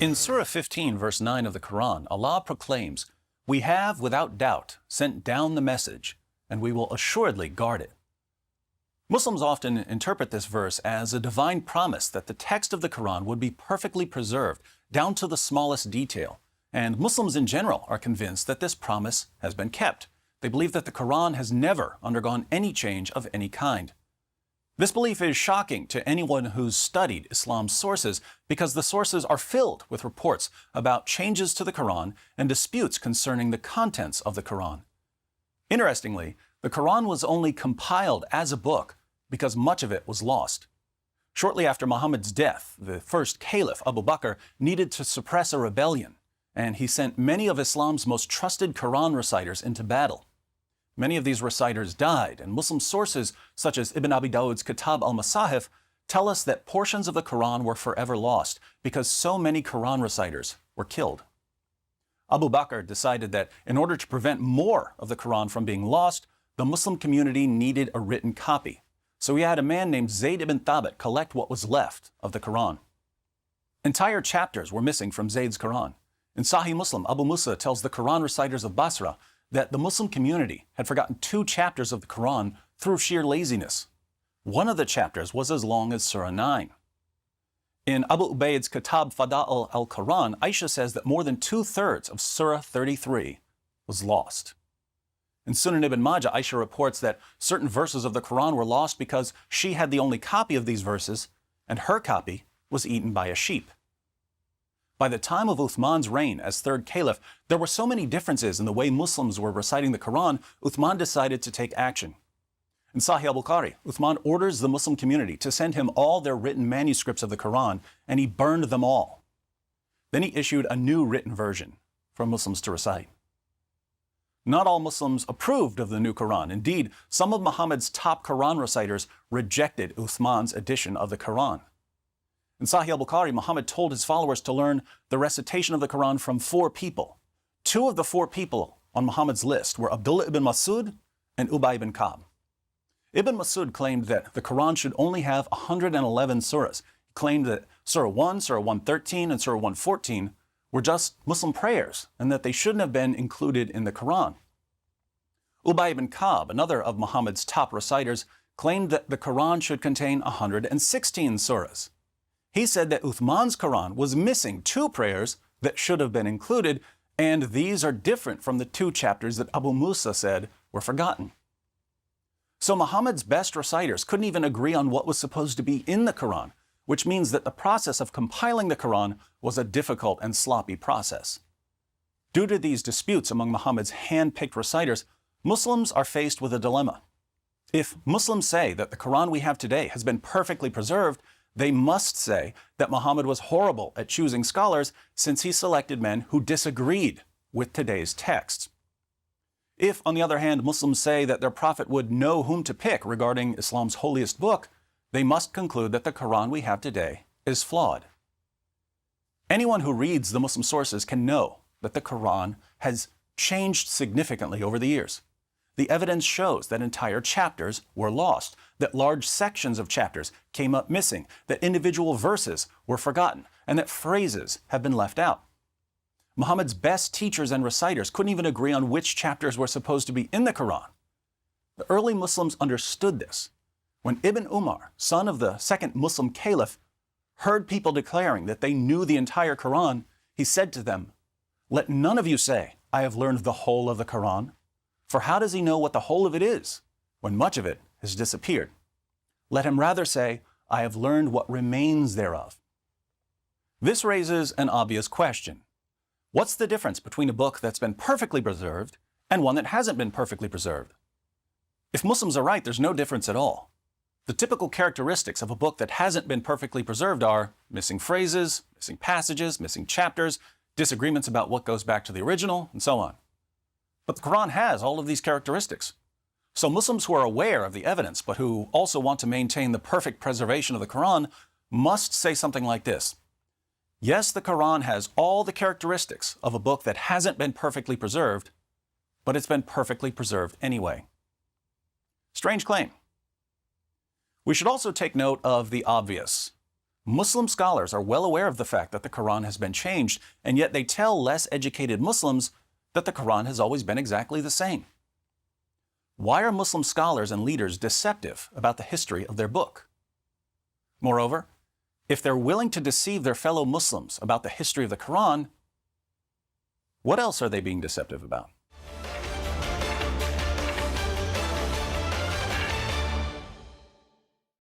In Surah 15, verse 9 of the Quran, Allah proclaims, "We have, without doubt, sent down the message, and we will assuredly guard it." Muslims often interpret this verse as a divine promise that the text of the Quran would be perfectly preserved, down to the smallest detail. And Muslims in general are convinced that this promise has been kept. They believe that the Quran has never undergone any change of any kind. This belief is shocking to anyone who's studied Islam's sources because the sources are filled with reports about changes to the Quran and disputes concerning the contents of the Quran. Interestingly, the Quran was only compiled as a book because much of it was lost. Shortly after Muhammad's death, the first caliph, Abu Bakr, needed to suppress a rebellion, and he sent many of Islam's most trusted Quran reciters into battle. Many of these reciters died, and Muslim sources such as Ibn Abi Dawud's Kitab al-Masahif tell us that portions of the Quran were forever lost because so many Quran reciters were killed. Abu Bakr decided that in order to prevent more of the Quran from being lost, the Muslim community needed a written copy. So he had a man named Zayd ibn Thabit collect what was left of the Quran. Entire chapters were missing from Zayd's Quran. In Sahih Muslim, Abu Musa tells the Quran reciters of Basra that the Muslim community had forgotten 2 chapters of the Quran through sheer laziness. One of the chapters was as long as Surah 9. In Abu Ubaid's Kitab Fada'il al-Quran, Aisha says that more than 2/3 of Surah 33 was lost. In Sunan ibn Majah, Aisha reports that certain verses of the Quran were lost because she had the only copy of these verses, and her copy was eaten by a sheep. By the time of Uthman's reign as third caliph, there were so many differences in the way Muslims were reciting the Quran, Uthman decided to take action. In Sahih al-Bukhari, Uthman orders the Muslim community to send him all their written manuscripts of the Quran, and he burned them all. Then he issued a new written version for Muslims to recite. Not all Muslims approved of the new Quran. Indeed, some of Muhammad's top Quran reciters rejected Uthman's edition of the Quran. In Sahih al-Bukhari, Muhammad told his followers to learn the recitation of the Quran from 4 people. 2 of the 4 people on Muhammad's list were Abdullah ibn Masud and Ubay ibn Ka'b. Ibn Masud claimed that the Quran should only have 111 surahs. He claimed that Surah 1, Surah 113, and Surah 114 were just Muslim prayers and that they shouldn't have been included in the Quran. Ubay ibn Ka'b, another of Muhammad's top reciters, claimed that the Quran should contain 116 surahs. He said that Uthman's Quran was missing 2 prayers that should have been included, and these are different from the 2 chapters that Abu Musa said were forgotten. So Muhammad's best reciters couldn't even agree on what was supposed to be in the Quran, which means that the process of compiling the Quran was a difficult and sloppy process. Due to these disputes among Muhammad's hand-picked reciters, Muslims are faced with a dilemma. If Muslims say that the Quran we have today has been perfectly preserved, they must say that Muhammad was horrible at choosing scholars since he selected men who disagreed with today's texts. If, on the other hand, Muslims say that their prophet would know whom to pick regarding Islam's holiest book, they must conclude that the Quran we have today is flawed. Anyone who reads the Muslim sources can know that the Quran has changed significantly over the years. The evidence shows that entire chapters were lost, that large sections of chapters came up missing, that individual verses were forgotten, and that phrases have been left out. Muhammad's best teachers and reciters couldn't even agree on which chapters were supposed to be in the Quran. The early Muslims understood this. When Ibn Umar, son of the second Muslim caliph, heard people declaring that they knew the entire Quran, he said to them, "Let none of you say, 'I have learned the whole of the Quran,' for how does he know what the whole of it is, when much of it has disappeared? Let him rather say, 'I have learned what remains thereof.'" This raises an obvious question. What's the difference between a book that's been perfectly preserved and one that hasn't been perfectly preserved? If Muslims are right, there's no difference at all. The typical characteristics of a book that hasn't been perfectly preserved are missing phrases, missing passages, missing chapters, disagreements about what goes back to the original, and so on. But the Quran has all of these characteristics. So Muslims who are aware of the evidence, but who also want to maintain the perfect preservation of the Quran, must say something like this: yes, the Quran has all the characteristics of a book that hasn't been perfectly preserved, but it's been perfectly preserved anyway. Strange claim. We should also take note of the obvious. Muslim scholars are well aware of the fact that the Quran has been changed, and yet they tell less educated Muslims that the Quran has always been exactly the same. Why are Muslim scholars and leaders deceptive about the history of their book? Moreover, if they're willing to deceive their fellow Muslims about the history of the Quran, what else are they being deceptive about?